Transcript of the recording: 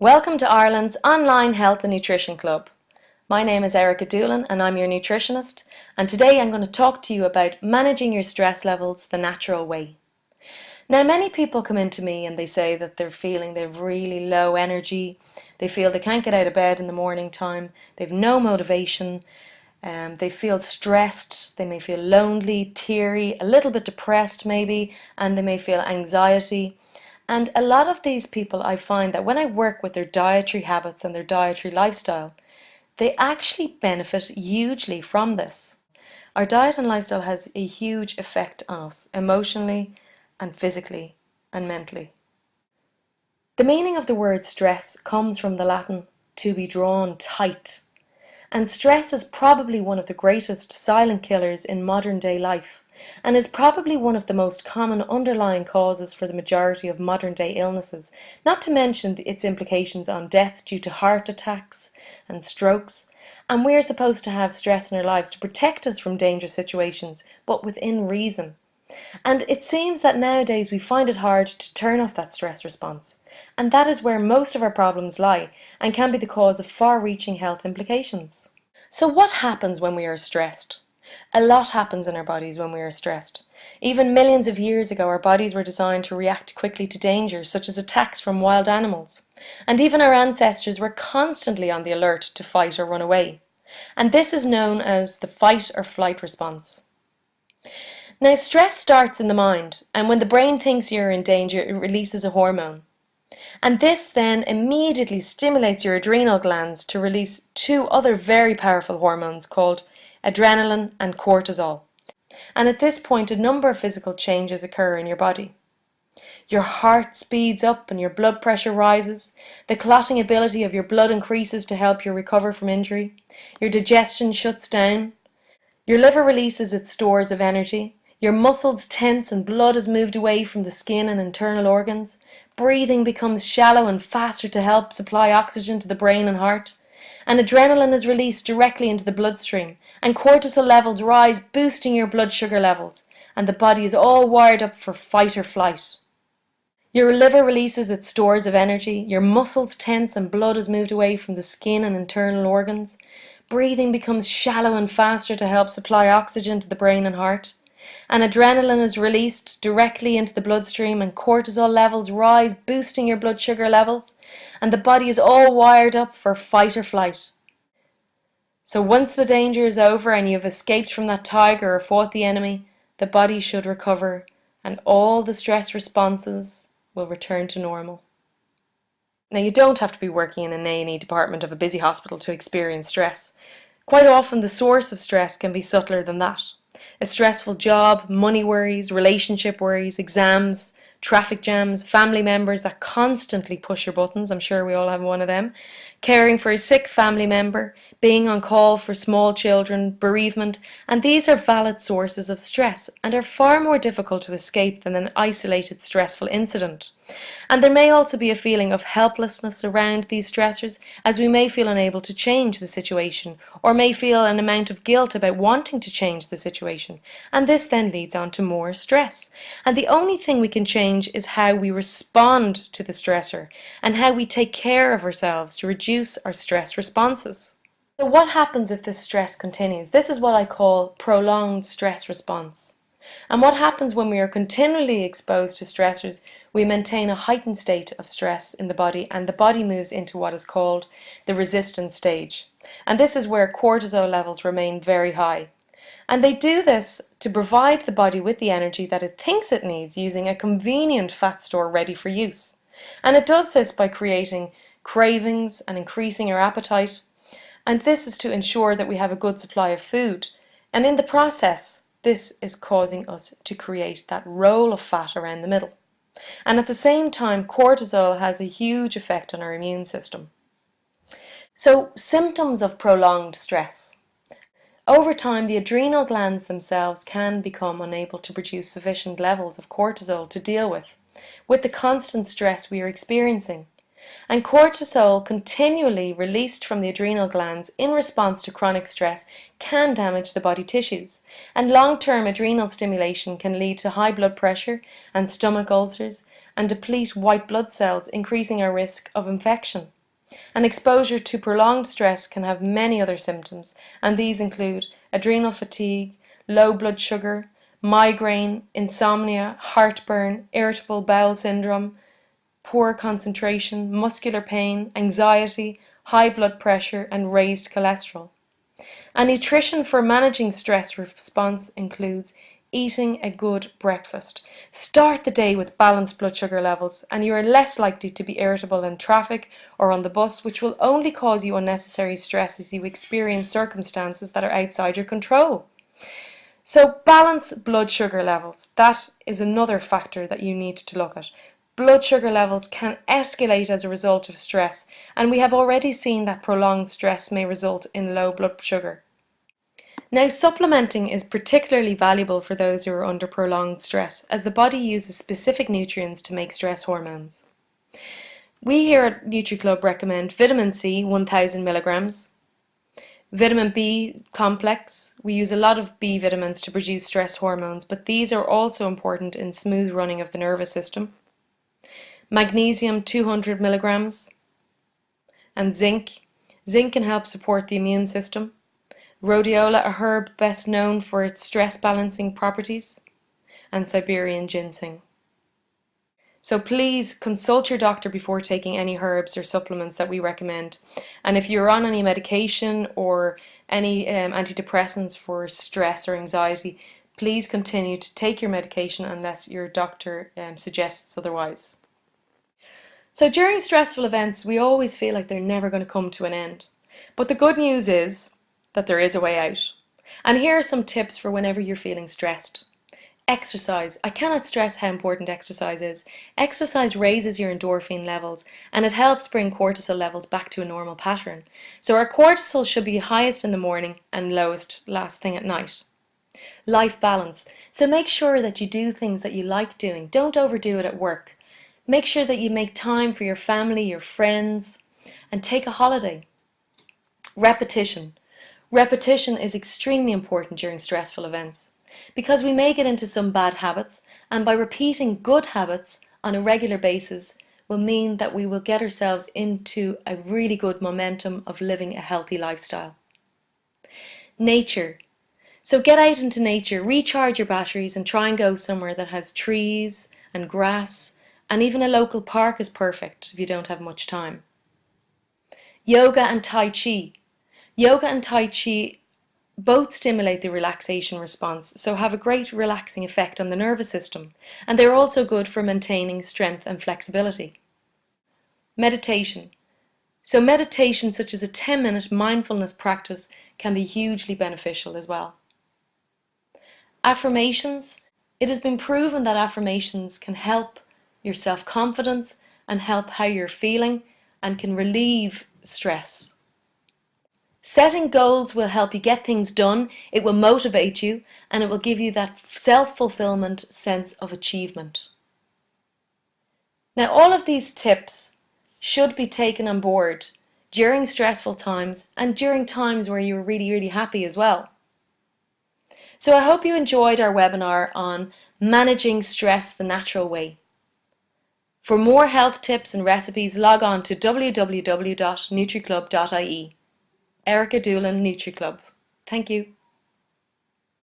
Welcome to Ireland's online health and nutrition club. My name is Erika Doolan and I'm your nutritionist, and today I'm going to talk to you about managing your stress levels the natural way. Now, many people come into me and they say that they're feeling they've really low energy, they feel they can't get out of bed in the morning time, they've no motivation, they feel stressed, they may feel lonely, teary, a little bit depressed maybe, and they may feel anxiety. And a lot of these people, I find that when I work with their dietary habits and their dietary lifestyle, they actually benefit hugely from this. Our diet and lifestyle has a huge effect on us, emotionally and physically and mentally. The meaning of the word stress comes from the Latin to be drawn tight. And stress is probably one of the greatest silent killers in modern day life, and is probably one of the most common underlying causes for the majority of modern day illnesses, not to mention its implications on death due to heart attacks and strokes. And we're supposed to have stress in our lives to protect us from dangerous situations, but within reason. And it seems that nowadays we find it hard to turn off that stress response. And that is where most of our problems lie and can be the cause of far-reaching health implications. So what happens when we are stressed? A lot happens in our bodies when we are stressed. Even millions of years ago, our bodies were designed to react quickly to danger, such as attacks from wild animals. And even our ancestors were constantly on the alert to fight or run away. And this is known as the fight or flight response. Now, stress starts in the mind, and when the brain thinks you're in danger, it releases a hormone. And this then immediately stimulates your adrenal glands to release two other very powerful hormones called adrenaline and cortisol. And at this point, a number of physical changes occur in your body. Your heart speeds up and your blood pressure rises. The clotting ability of your blood increases to help you recover from injury. Your digestion shuts down. Your liver releases its stores of energy. Your muscles tense and blood is moved away from the skin and internal organs. Breathing becomes shallow and faster to help supply oxygen to the brain and heart. And adrenaline is released directly into the bloodstream. And cortisol levels rise, boosting your blood sugar levels. And the body is all wired up for fight or flight. Your liver releases its stores of energy. Your muscles tense and blood is moved away from the skin and internal organs. Breathing becomes shallow and faster to help supply oxygen to the brain and heart. And adrenaline is released directly into the bloodstream and cortisol levels rise, boosting your blood sugar levels, and the body is all wired up for fight or flight. So once the danger is over and you have escaped from that tiger or fought the enemy, the body should recover and all the stress responses will return to normal. Now, you don't have to be working in an A&E department of a busy hospital to experience stress. Quite often the source of stress can be subtler than that. A stressful job, money worries, relationship worries, exams, traffic jams, family members that constantly push your buttons, I'm sure we all have one of them, caring for a sick family member, being on call for small children, bereavement, and these are valid sources of stress and are far more difficult to escape than an isolated stressful incident. And there may also be a feeling of helplessness around these stressors, as we may feel unable to change the situation or may feel an amount of guilt about wanting to change the situation, and this then leads on to more stress. And the only thing we can change is how we respond to the stressor and how we take care of ourselves to reduce our stress responses. So what happens if this stress continues? This is what I call prolonged stress response. And what happens when we are continually exposed to stressors, we maintain a heightened state of stress in the body, and the body moves into what is called the resistant stage. And this is where cortisol levels remain very high. And they do this to provide the body with the energy that it thinks it needs using a convenient fat store ready for use. And it does this by creating cravings and increasing our appetite. And this is to ensure that we have a good supply of food. And in the process, this is causing us to create that roll of fat around the middle. And at the same time, cortisol has a huge effect on our immune system. So, symptoms of prolonged stress. Over time, the adrenal glands themselves can become unable to produce sufficient levels of cortisol to deal with the constant stress we are experiencing. And cortisol continually released from the adrenal glands in response to chronic stress can damage the body tissues. And long-term adrenal stimulation can lead to high blood pressure and stomach ulcers and deplete white blood cells, increasing our risk of infection. And exposure to prolonged stress can have many other symptoms, and these include adrenal fatigue, low blood sugar, migraine, insomnia, heartburn, irritable bowel syndrome, poor concentration, muscular pain, anxiety, high blood pressure, and raised cholesterol. And nutrition for managing stress response includes eating a good breakfast. Start the day with balanced blood sugar levels, and you are less likely to be irritable in traffic or on the bus, which will only cause you unnecessary stress as you experience circumstances that are outside your control. So balance blood sugar levels. That is another factor that you need to look at. Blood sugar levels can escalate as a result of stress, and we have already seen that prolonged stress may result in low blood sugar. Now, supplementing is particularly valuable for those who are under prolonged stress, as the body uses specific nutrients to make stress hormones. We here at Nutri Club recommend vitamin C 1000 milligrams, vitamin B complex. We use a lot of B vitamins to produce stress hormones, but these are also important in smooth running of the nervous system. Magnesium 200 milligrams, and zinc. Zinc can help support the immune system. Rhodiola, a herb best known for its stress balancing properties, and Siberian ginseng. So please consult your doctor before taking any herbs or supplements that we recommend. And if you're on any medication or any antidepressants for stress or anxiety, please continue to take your medication unless your doctor suggests otherwise. So during stressful events, we always feel like they're never going to come to an end. But the good news is that there is a way out. And here are some tips for whenever you're feeling stressed. Exercise. I cannot stress how important exercise is. Exercise raises your endorphin levels and it helps bring cortisol levels back to a normal pattern. So our cortisol should be highest in the morning and lowest last thing at night. Life balance. So make sure that you do things that you like doing. Don't overdo it at work. Make sure that you make time for your family, your friends, and take a holiday. Repetition. Repetition is extremely important during stressful events because we may get into some bad habits, and by repeating good habits on a regular basis will mean that we will get ourselves into a really good momentum of living a healthy lifestyle. Nature. So get out into nature, recharge your batteries and try and go somewhere that has trees and grass, and even a local park is perfect if you don't have much time. Yoga and Tai Chi. Yoga and Tai Chi both stimulate the relaxation response, so have a great relaxing effect on the nervous system, and they're also good for maintaining strength and flexibility. Meditation. So meditation, such as a 10-minute mindfulness practice, can be hugely beneficial as well. Affirmations. It has been proven that affirmations can help your self-confidence and help how you're feeling and can relieve stress. Setting goals will help you get things done, it will motivate you, and it will give you that self-fulfillment sense of achievement. Now, all of these tips should be taken on board during stressful times and during times where you're really happy as well. So I hope you enjoyed our webinar on managing stress the natural way. For more health tips and recipes, log on to www.nutriclub.ie. Erika Doolan, Nutri Club. Thank you.